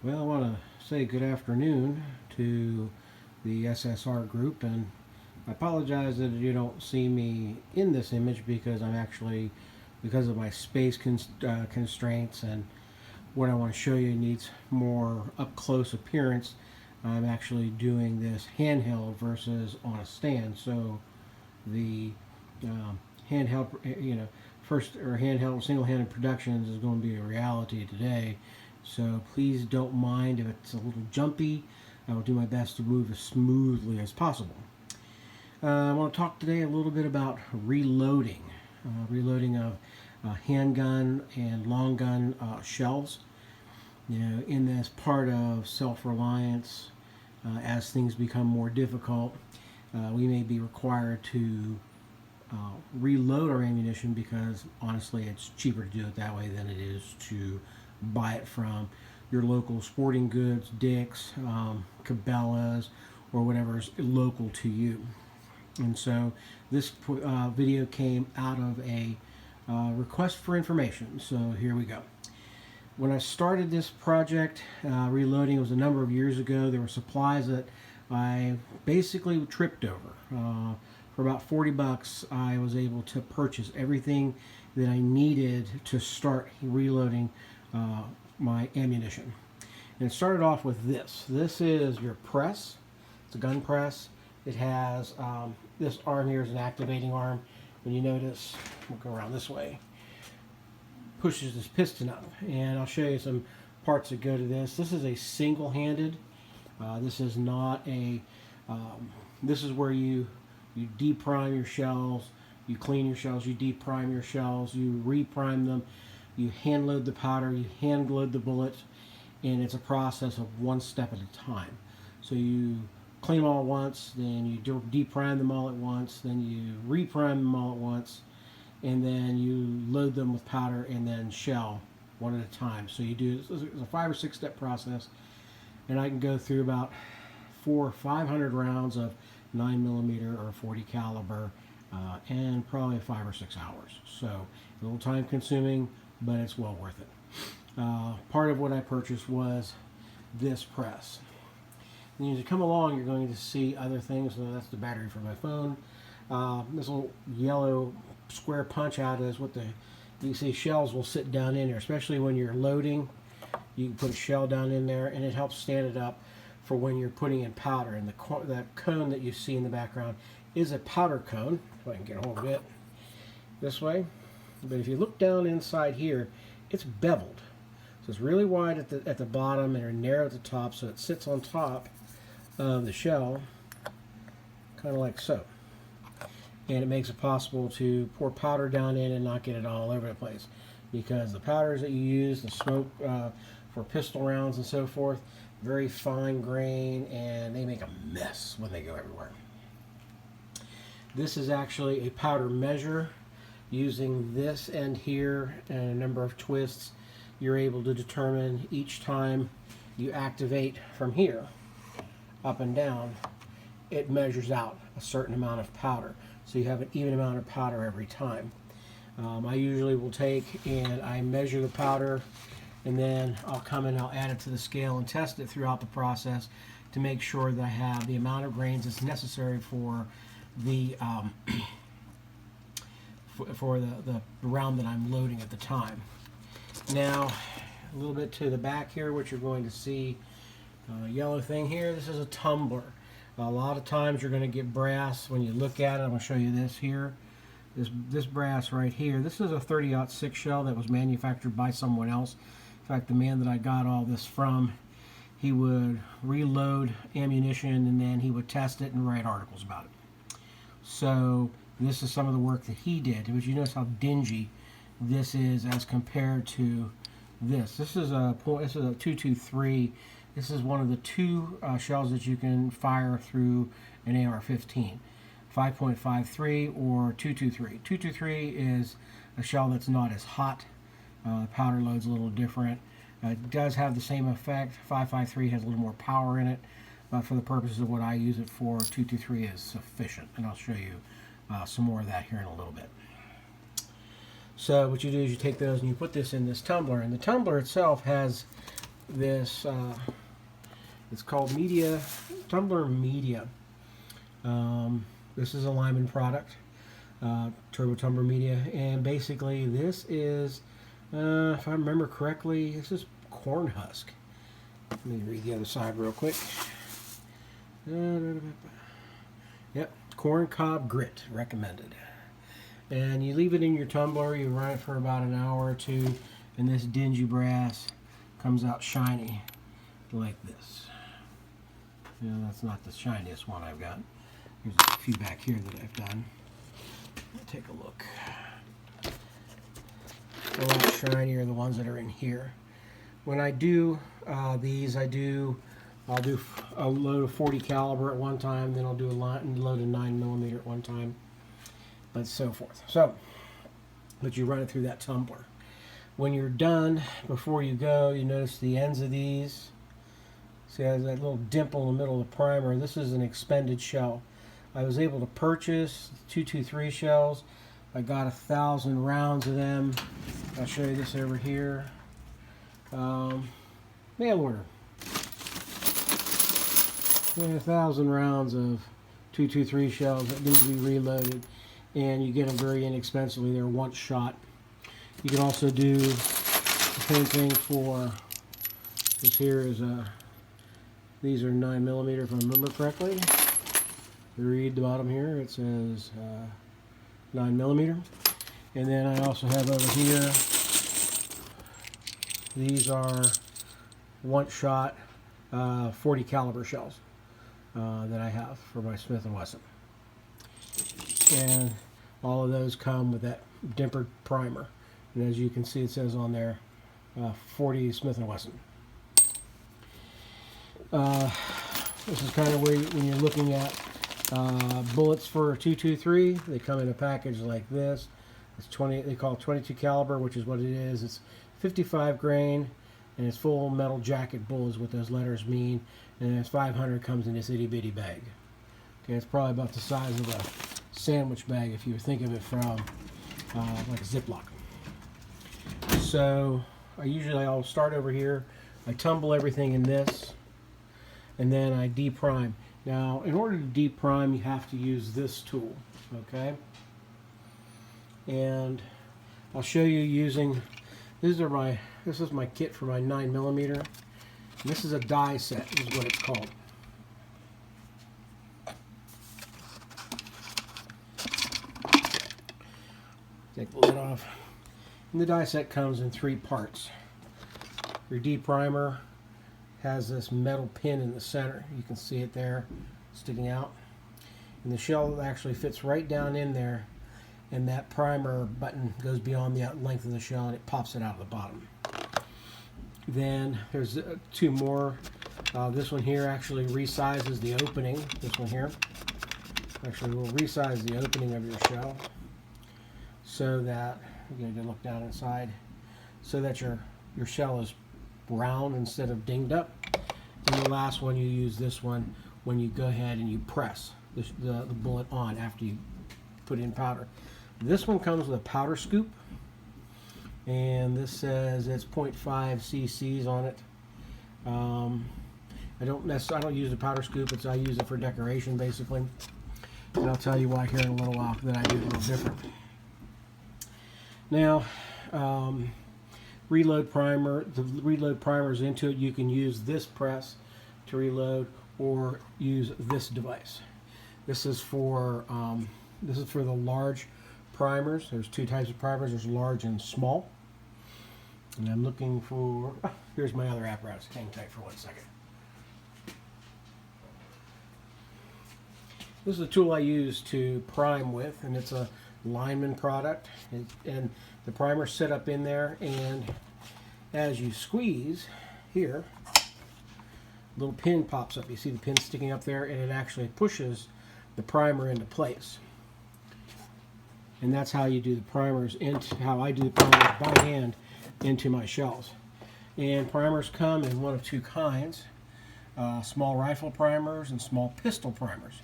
Well, I want to say good afternoon to the SSR group, and I apologize that you don't see me in this image because I'm actually, because of my space constraints and what I want to show you needs more up close appearance. I'm actually doing this handheld versus on a stand. So the handheld, first or handheld single-handed productions is going to be a reality today. So please don't mind if it's a little jumpy. I will do my best to move as smoothly as possible. I want to talk today a little bit about reloading, reloading of handgun and long gun shells. In this part of self-reliance, as things become more difficult, we may be required to reload our ammunition because honestly it's cheaper to do it that way than it is to buy it from your local sporting goods, Dick's, Cabela's, or whatever is local to you. And so this video came out of a request for information. So here we go. When I started this project, reloading, was a number of years ago. There were supplies that I basically tripped over. For about 40 bucks, I was able to purchase everything that I needed to start reloading my ammunition. And it started off with this. This is your press. It's a gun press. It has this arm here is an activating arm. When you notice, we'll go around this way, pushes this piston up. And I'll show you some parts that go to this. This is a single-handed. This is not a, this is where you deprime your shells, you clean your shells, you deprime your shells, you reprime them, you hand load the powder, you hand load the bullets, and it's a process of one step at a time. So you clean them all at once, then you deprime them all at once, then you reprime them all at once, and then you load them with powder and then shell one at a time. So you do, it's a 5 or 6 step process, and I can go through about 400 or 500 rounds of 9mm or 40 caliber and probably 5 or 6 hours. So a little time consuming, but it's well worth it. Part of what I purchased was this press. And as you come along, you're going to see other things. So that's the battery for my phone. This little yellow square punch out is what you can see shells will sit down in there, especially when you're loading. You can put a shell down in there, and it helps stand it up for when you're putting in powder. And that cone that you see in the background is a powder cone. If I can get a hold of it this way. But if you look down inside here, it's beveled. So it's really wide at the bottom and narrow at the top, so it sits on top of the shell, kind of like so. And it makes it possible to pour powder down in and not get it all over the place, because the powders that you use, the smoke for pistol rounds and so forth, very fine grain, and they make a mess when they go everywhere. This is actually a powder measure. Using this end here and a number of twists, you're able to determine each time you activate from here up and down, it measures out a certain amount of powder. So you have an even amount of powder every time. I usually will take and I measure the powder, and then I'll come and I'll add it to the scale and test it throughout the process to make sure that I have the amount of grains that's necessary for the for the round that I'm loading at the time. Now, a little bit to the back here, what you're going to see, yellow thing here, this is a tumbler. A lot of times you're going to get brass when you look at it. I'm going to show you this here. This brass right here, this is a 30-06 shell that was manufactured by someone else. In fact, the man that I got all this from, he would reload ammunition and then he would test it and write articles about it. So this is some of the work that he did. But you notice how dingy this is as compared to this. This is a 223. This is one of the two shells that you can fire through an AR-15. 5.53 or 223. 223 is a shell that's not as hot. The powder load's a little different. It does have the same effect. 5.53 has a little more power in it, but for the purposes of what I use it for, 223 is sufficient, and I'll show you some more of that here in a little bit. So what you do is you take those and you put this in this tumbler, and the tumbler itself has this, it's called Tumbler Media. This is a Lyman product, Turbo Tumbler Media, and basically this is, if I remember correctly, this is corn husk. Let me read the other side real quick. Yep, corn cob grit recommended. And you leave it in your tumbler, you run it for about an hour or two, and this dingy brass comes out shiny like this. You know, that's not the shiniest one I've got. There's a few back here that I've done. Take a look. A lot shinier the ones that are in here. When I do these, I'll do a load of 40 caliber at one time, then I'll do a load of 9mm at one time, but so forth. But you run it through that tumbler. When you're done, before you go, you notice the ends of these. See, it has that little dimple in the middle of the primer. This is an expended shell. I was able to purchase 223 shells. I got 1,000 rounds of them. I'll show you this over here. Mail order. 1,000 rounds of 223 shells that need to be reloaded, and you get them very inexpensively. They're once shot. You can also do the same thing for this. Here is these are 9mm if I remember correctly. You read the bottom here, it says 9mm. And then I also have over here, these are once shot 40 caliber shells that I have for my Smith & Wesson. And all of those come with that dimpered primer. And as you can see, it says on there 40 Smith & Wesson. This is kind of where when you're looking at bullets for 223, they come in a package like this. It's 20. They call it 22 caliber, which is what it is. It's 55 grain, and it's full metal jacket bullets. What those letters mean. And it's 500 comes in this itty bitty bag. Okay, it's probably about the size of a sandwich bag if you think of it from like a Ziploc. So I'll start over here. I tumble everything in this, and then I deprime. Now, in order to deprime, you have to use this tool, okay? And I'll show you using, this is my kit for my 9mm. This is a die set, is what it's called. Take the lid off. And the die set comes in 3 parts. Your deprimer has this metal pin in the center. You can see it there sticking out. And the shell actually fits right down in there, and that primer button goes beyond the length of the shell and it pops it out of the bottom. Then there's 2 more. This one here actually resizes the opening. This one here actually will resize the opening of your shell so that, you're going to look down inside, so that your shell is round instead of dinged up. And the last one, you use this one when you go ahead and you press the bullet on after you put in powder. This one comes with a powder scoop, and this says it's 0.5 cc's on it. I don't use the powder scoop. I use it for decoration basically, and I'll tell you why here in a little while that I do it a little different. Now, reload primer. The reload primer's into it. You can use this press to reload, or use this device. This is for the large primers. There's 2 types of primers. There's large and small. And I'm looking for. Here's my other apparatus. Hang tight for 1 second. This is a tool I use to prime with, and it's a Lyman product, and the primer's set up in there, and as you squeeze here, a little pin pops up. You see the pin sticking up there, and it actually pushes the primer into place. And that's how you do the primers, how I do the primers by hand into my shells. And primers come in one of 2 kinds, small rifle primers and small pistol primers.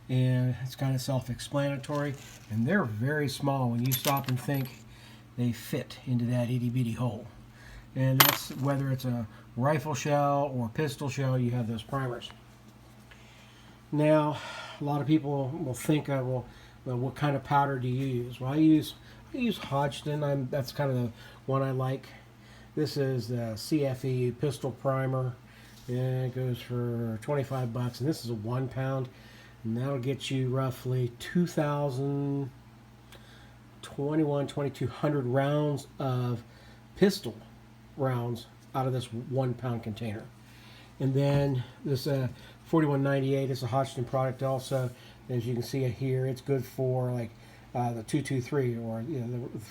And it's kind of self-explanatory, and they're very small. When you stop and think, they fit into that itty bitty hole. And that's whether it's a rifle shell or pistol shell, you have those primers. Now, a lot of people will think, well, what kind of powder do you use? Well, I use Hodgdon. That's kind of the one I like. This is the CFE pistol primer, and it goes for 25 bucks. And this is a 1 pound, and that'll get you roughly 2,200 rounds of pistol rounds out of this 1 pound container. And then this 4198 is a Hodgdon product also. As you can see here, it's good for like the 223, or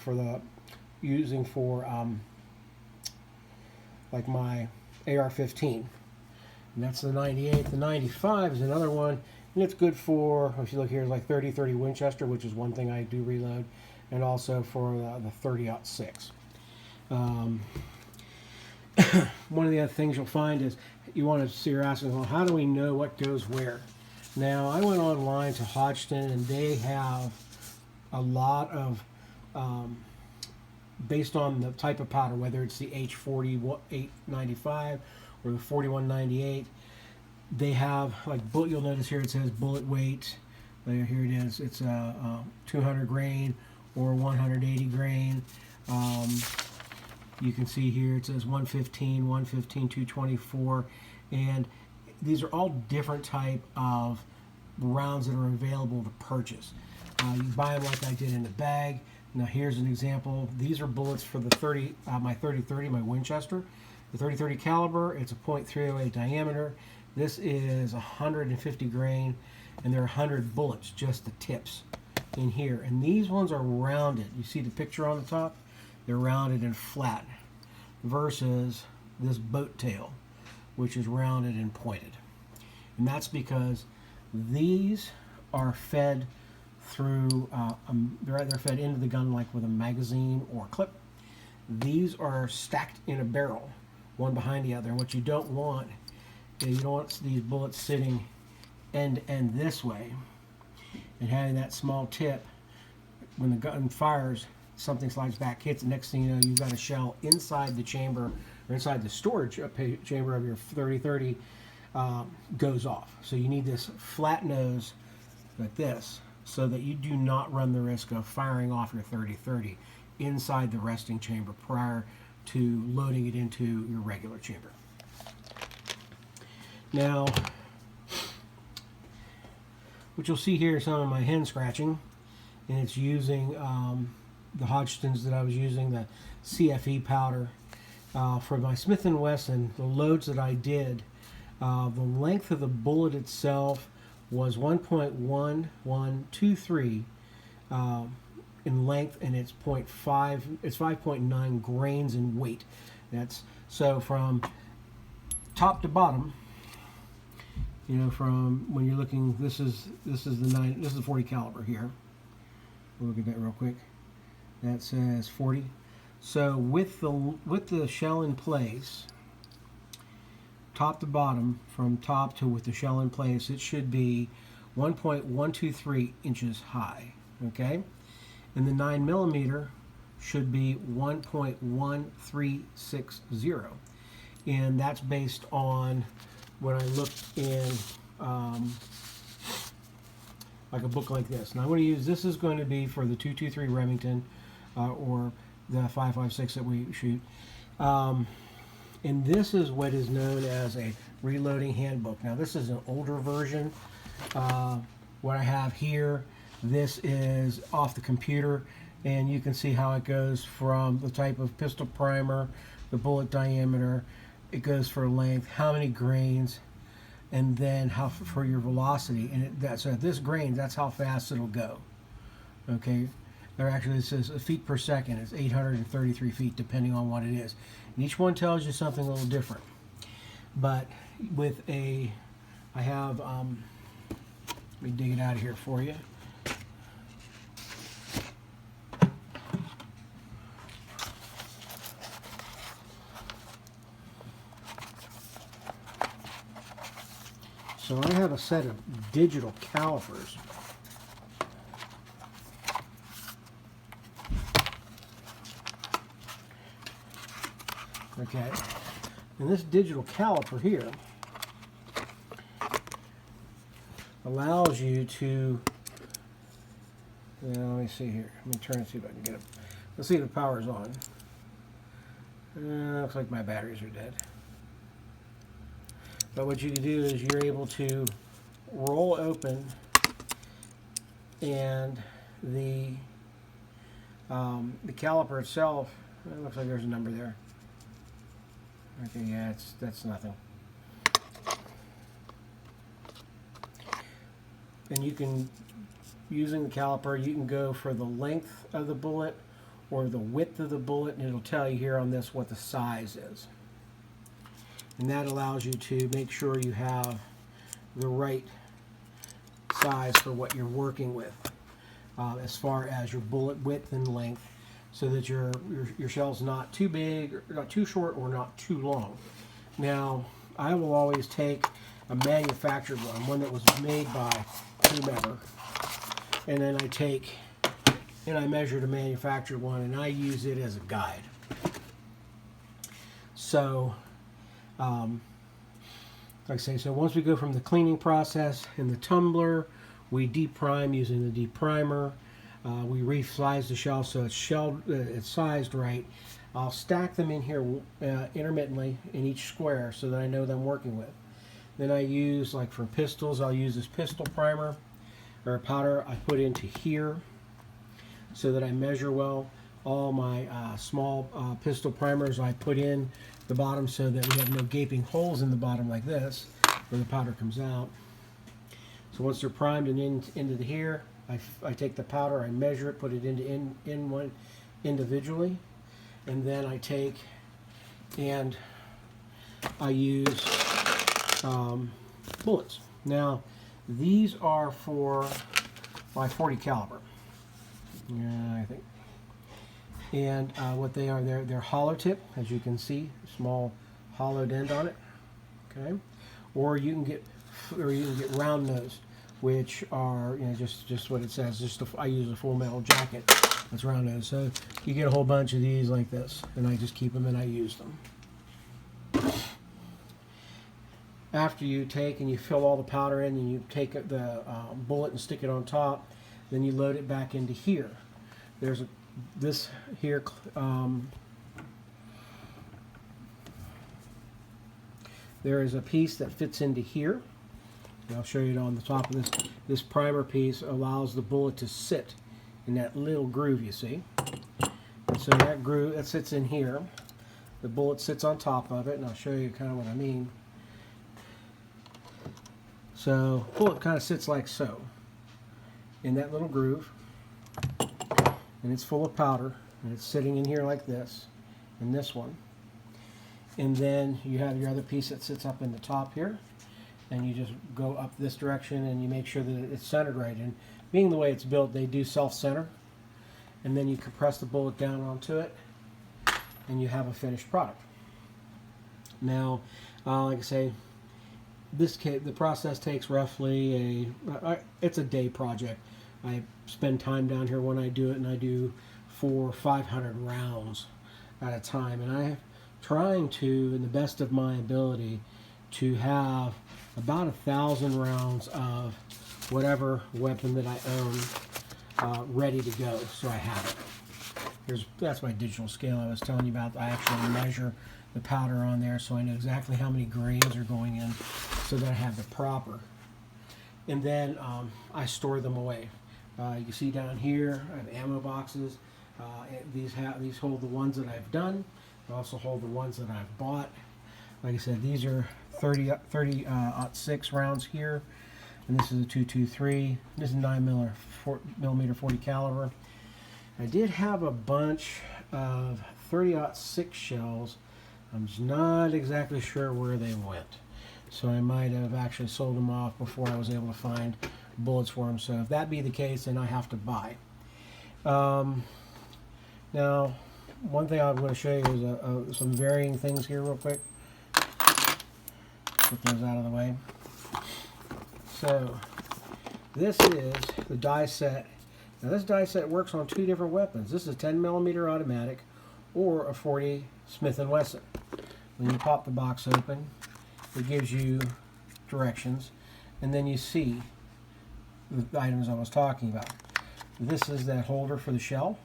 for the using for like my AR-15. And that's the 98. The 95 is another one, and it's good for, if you look here, it's like 30-30 Winchester, which is one thing I do reload, and also for the 30-06. One of the other things you'll find is you want to see, you're asking, well, how do we know what goes where? Now, I went online to Hodgdon, and they have a lot of, based on the type of powder, whether it's the H4895 or the 4198, they have, like, you'll notice here it says bullet weight. Here it is. It's a 200 grain or 180 grain. You can see here it says 115, 224, and these are all different type of rounds that are available to purchase. You buy them like I did in a bag. Now here's an example. These are bullets for the my 30-30, my Winchester. The 30-30 caliber, it's a .308 diameter. This is 150 grain, and there are 100 bullets, just the tips in here. And these ones are rounded. You see the picture on the top? They're rounded and flat, versus this boat tail, which is rounded and pointed. And that's because these are fed through, they're fed into the gun like with a magazine or clip. These are stacked in a barrel, one behind the other. And what you don't want is you don't want these bullets sitting end to end this way and having that small tip. When the gun fires, something slides back, hits, the next thing you know, you've got a shell inside the chamber, or inside the storage chamber of your 30-30, goes off. So you need this flat nose like this, so that you do not run the risk of firing off your 30-30 inside the resting chamber prior to loading it into your regular chamber. Now, what you'll see here is some of my hand scratching, and it's using the Hodgdons that I was using, the CFE powder. For my Smith & Wesson, the loads that I did, the length of the bullet itself was 1.1123 in length, and it's 5.9 grains in weight. That's so from top to bottom. You know, from when you're looking, this is the 40 caliber here. We'll look at that real quick. That says 40. So with the shell in place, top to bottom, from top to with the shell in place, it should be 1.123 inches high. Okay, and the 9mm should be 1.1360, and that's based on when I looked in like a book like this. Now I'm going to use, this is going to be for the 223 Remington or the 5.56 that we shoot. And this is what is known as a reloading handbook. Now this is an older version. What I have here, this is off the computer, and you can see how it goes from the type of pistol primer, the bullet diameter, it goes for length, how many grains, and then how for your velocity. And so this grain, that's how fast it'll go. Okay, there actually, it says feet per second. It's 833 feet depending on what it is. And each one tells you something a little different. But with I have, let me dig it out of here for you. So I have a set of digital calipers. Okay, and this digital caliper here allows you to, let me see here. Let me turn and see if I can get it. Let's see if the power's on. Looks like my batteries are dead. But what you can do is you're able to roll open, and the caliper itself, it looks like there's a number there. Okay, yeah, that's nothing. And you can, using the caliper, you can go for the length of the bullet or the width of the bullet, and it'll tell you here on this what the size is. And that allows you to make sure you have the right size for what you're working with, as far as your bullet width and length, so that your shell's not too big, or not too short, or not too long. Now, I will always take a manufactured one that was made by whomever, and then I take and I measure the manufactured one, and I use it as a guide. So, like I say, so once we go from the cleaning process in the tumbler, we deprime using the deprimer. We resize the shell so it's sized right. I'll stack them in here intermittently in each square so that I know that I'm working with. Then I use, like for pistols, I'll use this pistol primer or powder I put into here so that I measure well. All my small pistol primers I put in the bottom so that we have no gaping holes in the bottom like this where the powder comes out. So once they're primed and into here, I take the powder, I measure it, put it in one individually, and then I take and I use bullets. Now these are for my .40 caliber. Yeah, I think. And what they are, they're hollow tip, as you can see, small hollowed end on it. Okay, or you can get round nosed, which are, you know, just what it says. I use a full metal jacket that's round nosed, so you get a whole bunch of these like this, and I just keep them and I use them. After you take and you fill all the powder in, and you take the bullet and stick it on top, then you load it back into here. There's this here there is a piece that fits into here. And I'll show you it on the top of this. This primer piece allows the bullet to sit in that little groove, you see. And so that groove that sits in here, the bullet sits on top of it, and I'll show you kind of what I mean. So bullet kind of sits like so in that little groove, and it's full of powder, and it's sitting in here like this, in this one. And then you have your other piece that sits up in the top here, and you just go up this direction and you make sure that it's centered right. And being the way it's built, they do self-center, and then you compress the bullet down onto it, and you have a finished product. Now, like I say, the process takes roughly it's a day project. I spend time down here when I do it, and I do 400 or 500 rounds at a time, and I'm trying to, in the best of my ability, to have about 1,000 rounds of whatever weapon that I own ready to go, so I have it. That's my digital scale I was telling you about. I actually measure the powder on there so I know exactly how many grains are going in, so that I have the proper. And then I store them away. You can see down here I have ammo boxes. These hold the ones that I've done. They also hold the ones that I've bought. Like I said, these are 30-06 rounds here, and this is a 223. This is 9mm 40 caliber. I did have a bunch of 30-06 shells. I'm just not exactly sure where they went, so I might have actually sold them off before I was able to find bullets for them. So if that be the case, then I have to buy. Now, one thing I'm going to show you is some varying things here real quick. Get those out of the way. So this is the die set. Now this die set works on two different weapons. This is a 10mm automatic, or a 40 Smith & Wesson. When you pop the box open, it gives you directions, and then you see the items I was talking about. This is that holder for the shell,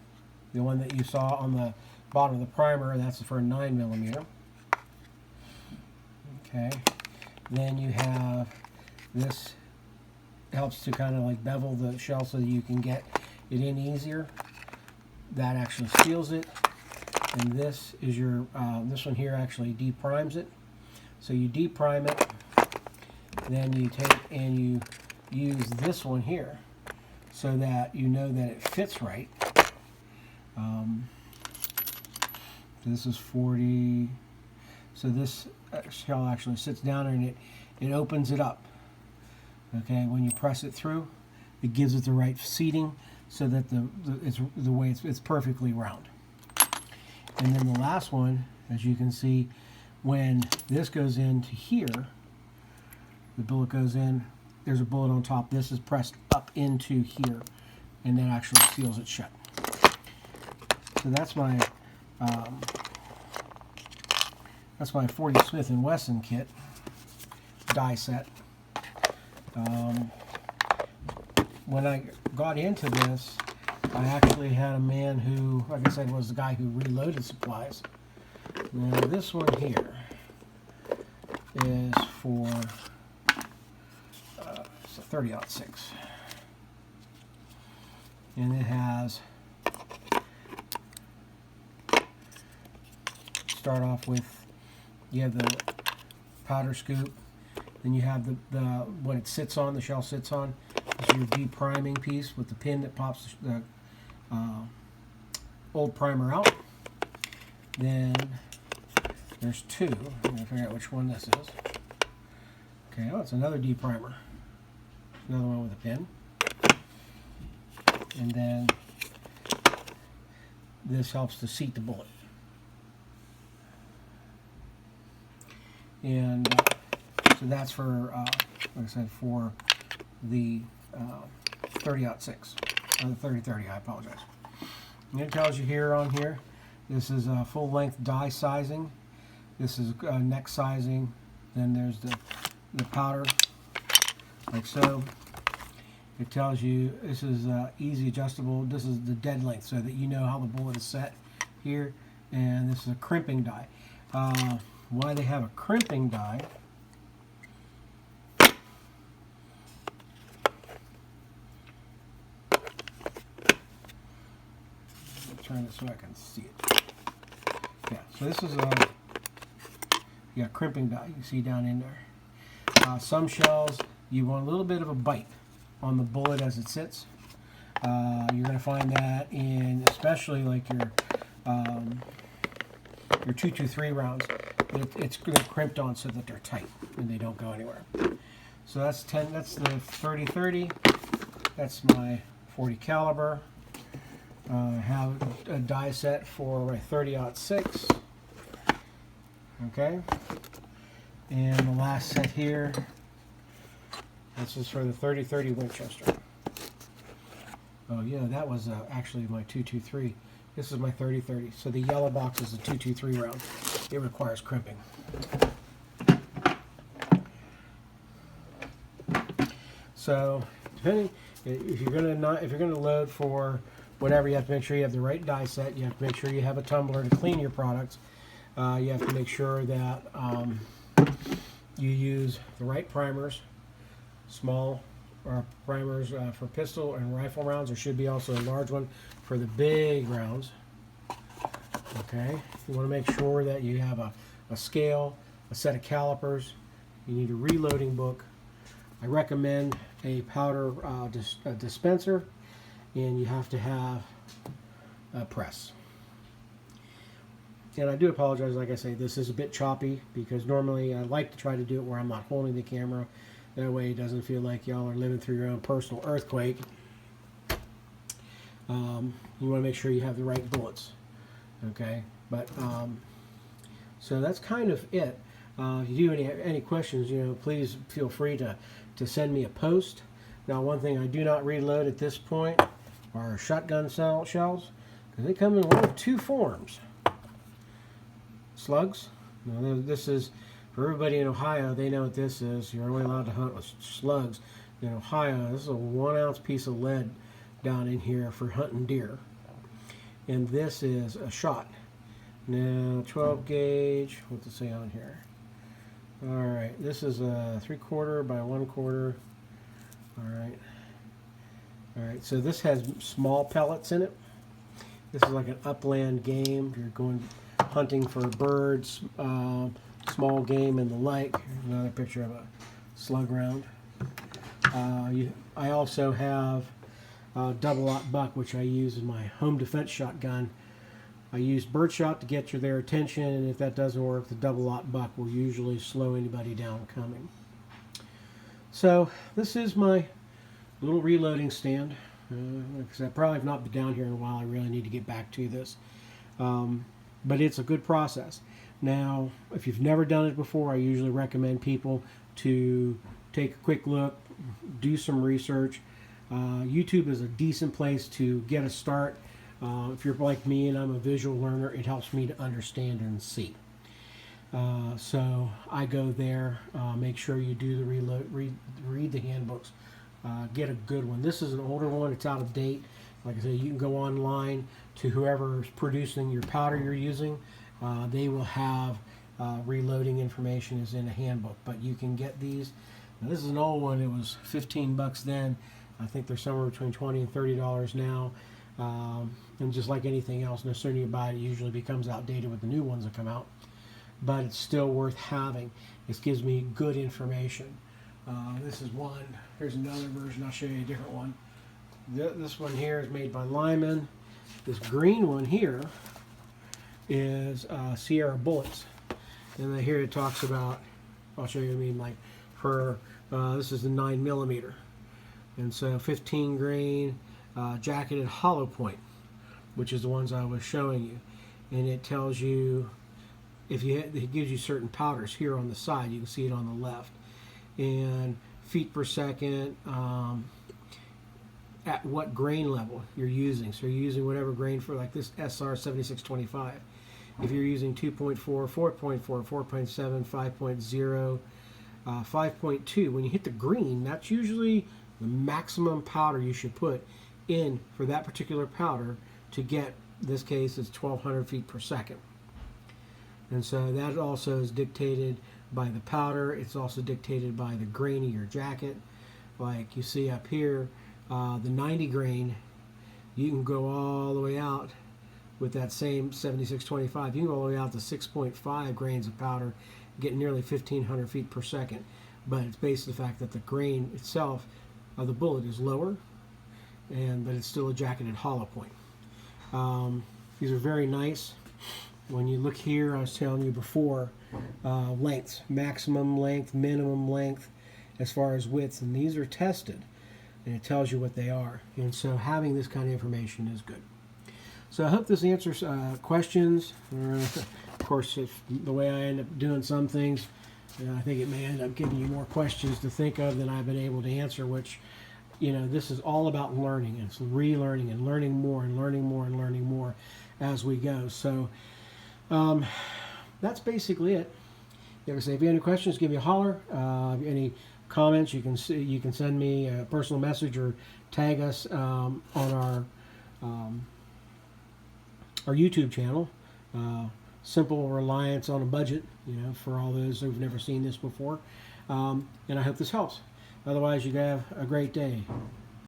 the one that you saw on the bottom of the primer. That's for a 9mm. Okay, then you have this, helps to kind of like bevel the shell so that you can get it in easier. That actually seals it. And this is your, this one here actually deprimes it. So you deprime it, then you take and you use this one here so that you know that it fits right. So this is 40. So this shell actually sits down and it opens it up. Okay, when you press it through, it gives it the right seating so that it's perfectly round. And then the last one, as you can see, when this goes into here, the bullet goes in, there's a bullet on top. This is pressed up into here, and that actually seals it shut. So that's my 40 Smith & Wesson kit die set. When I got into this, I actually had a man who, like I said, was the guy who reloaded supplies. Now this one here is for it's a 30-06, and it has, start off with, you have the powder scoop, then you have the what it sits on, the shell sits on. This is your depriming piece with the pin that pops the old primer out. Then there's two. I'm going to figure out which one this is. Okay, oh, it's another deprimer. Another one with a pin. And then this helps to seat the bullet. And so that's for, like I said, for the 30-06. The 30-30, I apologize. And it tells you here on here, this is a full-length die sizing. This is neck sizing. Then there's the powder, like so. It tells you this is easy adjustable. This is the dead length, so that you know how the bullet is set here. And this is a crimping die. Why they have a crimping die? Turn it so I can see it. Yeah, so this is a, you got crimping die you see down in there. Some shells you want a little bit of a bite on the bullet as it sits. You're going to find that in especially like your 223 rounds. It's crimped on so that they're tight and they don't go anywhere. So that's 10. That's the 30-30. That's my 40 caliber. I have a die set for my 30-06. Okay, and the last set here, this is for the 30-30 Winchester. Oh yeah, that was actually my 223. This is my 30-30. So the yellow box is the 223 round. It requires crimping. So depending, if you're gonna load for whatever, you have to make sure you have the right die set. You have to make sure you have a tumbler to clean your products. You have to make sure that you use the right primers, small primers for pistol and rifle rounds. There should be also a large one for the big rounds. Okay, you want to make sure that you have a scale, a set of calipers. You need a reloading book. I recommend a powder dispenser, and you have to have a press. And I do apologize, like I say, this is a bit choppy because normally I like to try to do it where I'm not holding the camera. That way it doesn't feel like y'all are living through your own personal earthquake. You want to make sure you have the right bullets. Okay, but so that's kind of it. If you do any questions, please feel free to send me a post. Now, one thing I do not reload at this point are shotgun shells, because they come in one of two forms. slugs. Now, this is for everybody in Ohio. They know what this is. You're only allowed to hunt with slugs in Ohio. This is a 1 ounce piece of lead down in here for hunting deer, and this is a shot. Now 12 gauge. What's it say on here? All right, this is a 3/4 by 1/4. All right. So this has small pellets in it. This is like an upland game. You're going hunting for birds, small game, and the like. Here's another picture of a slug round. I also have a double-aught buck, which I use in my home defense shotgun. I use birdshot to get their attention, and if that doesn't work, the double-aught buck will usually slow anybody down coming. So this is my little reloading stand. Like I said, I probably have not been down here in a while. I really need to get back to this. But it's a good process. Now, if you've never done it before, I usually recommend people to take a quick look, do some research. YouTube is a decent place to get a start. If you're like me and I'm a visual learner, it helps me to understand and see. So I go there, make sure you do the read the handbooks, get a good one. This is an older one, it's out of date. Like I said, you can go online to whoever's producing your powder you're using. They will have reloading information is in a handbook, but you can get these. Now, this is an old one. It was 15 bucks then. I think they're somewhere between $20 and $30 now. And just like anything else, no sooner you buy it, it usually becomes outdated with the new ones that come out. But it's still worth having. This gives me good information. This is one. Here's another version. I'll show you a different one. This one here is made by Lyman. This green one here is Sierra bullets. And then here it talks about, I'll show you what I mean, like for, this is the 9mm. And so 15 grain jacketed hollow point, which is the ones I was showing you. And it tells you, it gives you certain powders here on the side. You can see it on the left. And feet per second, at what grain level you're using. So you're using whatever grain for, like this SR 7625. If you're using 2.4, 4.4, 4.7, 5.0, 5.2, when you hit the green, that's usually the maximum powder you should put in for that particular powder to get, in this case, it's 1200 feet per second. And so that also is dictated by the powder. It's also dictated by the grain of your jacket. Like you see up here, the 90 grain, you can go all the way out with that same 7625. You can go all the way out to 6.5 grains of powder, get nearly 1500 feet per second. But it's based on the fact that the grain itself of the bullet is lower, but it's still a jacketed hollow point. These are very nice. When you look here, I was telling you before, lengths, maximum length, minimum length, as far as widths, and these are tested, and it tells you what they are. And so having this kind of information is good. So I hope this answers questions. Of course, if the way I end up doing some things, I think it may end up giving you more questions to think of than I've been able to answer, which, this is all about learning. It's relearning and learning more and learning more and learning more as we go. So that's basically it. Like I say, if you have any questions, give me a holler. Any comments, you can send me a personal message or tag us on our YouTube channel. Simple Reliance on a Budget, for all those who've never seen this before. And I hope this helps. Otherwise, you have a great day.